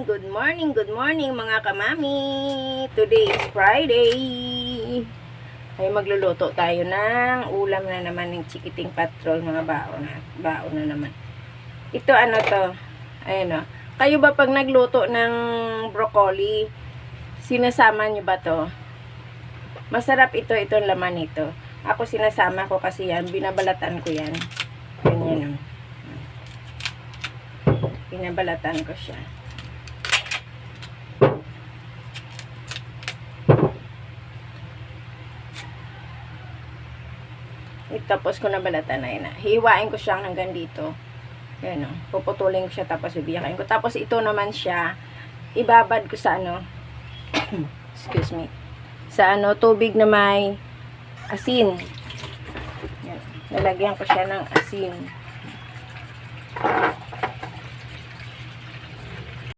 good morning mga kamami. Today is Friday. Ay magluluto tayo ng ulam na naman ng Chikiting Patrol, mga baon na naman. Ito ano to? Ayun o. Kayo ba pag nagluto ng broccoli, sinasama nyo ba to? Masarap itong laman nito. Ako sinasama ko kasi yan, binabalatan ko yan. Ganyan o. Binabalatan ko siya. Tapos ko nabalatan na yun. Hiwain ko siya hanggang dito. Ayan o. Puputulin ko siya tapos bibiyakain ko. Tapos ito naman siya, ibabad ko sa ano, excuse me, sa ano, tubig na may asin. Ayan. Lalagyan ko siya ng asin.